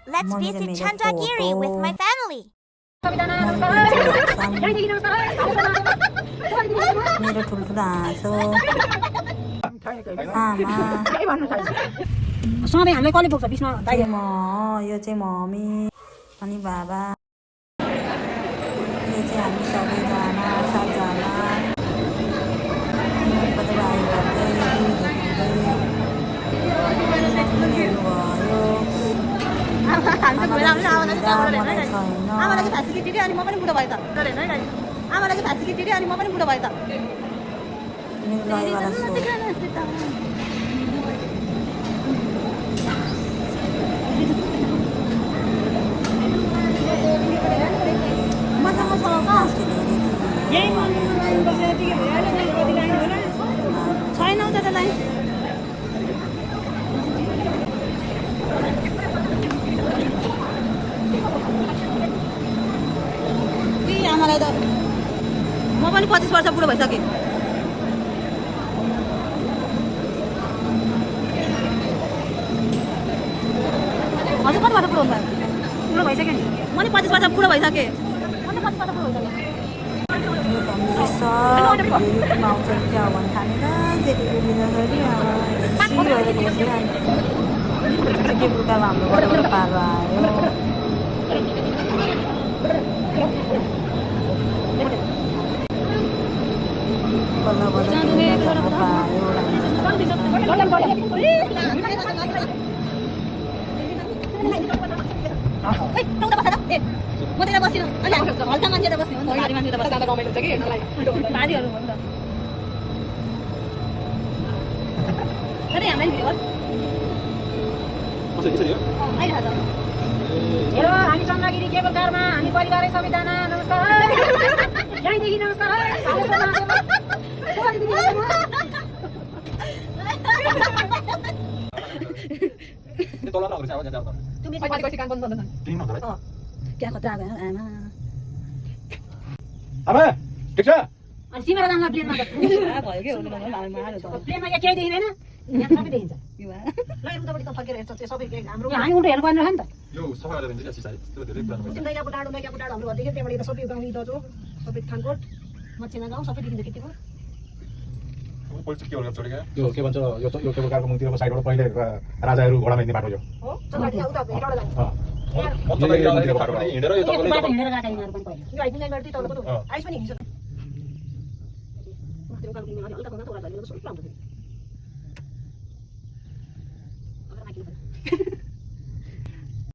Let's visit Chandagiri with my family. मेरो ठुल्ठुलो हाँसो आमा सधैँ हामीलाई कसले बोक्छ बिचमा म यो चाहिँ मम्मी अनि बाबा यो चाहिँ हामी सबैजना सातजना कतै गर्दै आमालाई चाहिँ भाँसी दिदी अनि म पनि बुढो भएँ त आमालाई चाहिँ भाँसी दिदी अनि म पनि बुढो भएँ त छैन त लाइन आमालाई त म पनि 25 वर्ष बुढो भइसकेँ हजुर कति वर्ष बुढो हुनुभयो बुढो भइसक्यो नि म नि 25 वर्ष बुढो भइसकेँ म नि 25 वर्ष बुढो भइसकेँ हाम्रो पालो आयो बल्ल म त्यता बसिनु अलि हल्का मान्छे त बस्ने हो नि भारी मान्छे त बस्दा रमाइलो हुन्छ कि हेर्नलाई भारीहरू हो नि त अरे हामीलाई भिडियो आइरहेको छ हेलो हामी चन्द्रगिरी केबल कारमा हामी परिवारै सबैजना नमस्कार यहीँदेखि नमस्कार क्या खतरा भयो आमा आमा ठिक छ अनि सिमेर जाँदा प्लेनमा भयो के प्लेनमा यहाँ केही देखिँदैन यहाँ सबै देखिन्छ ल उतापट्टि त फर्केर हेर्छ त्यो सबै हाम्रो हामी उल्टो हेर्नु पर्ने नि त यो सफा गरेर दिन्छ सिसाइ त्यो धेरै पुरानो भन्छ दैलाको डाँडो हाम्रो घरदेखि त्यहाँबाट सबै गाउँ इदो सबै खानकोट मच्छेना गाउँ सबै देखिन्छ केटीको पोलिटिक्स के गर्छ छोडेका यो के भन्छ यो केबल कारको मुखतिरको साइडबाट पहिले राजाहरू घोडामा हिँड्ने बाटो यो हो चन्द्रगिरी उता हेरौँला जान्छ हिँडेर यो बाटो हिँडेर गएका यिनीहरू पनि पहिले यो हाइकिङ लाइन गर्दै तल कतो आइस पनि हिँड्छ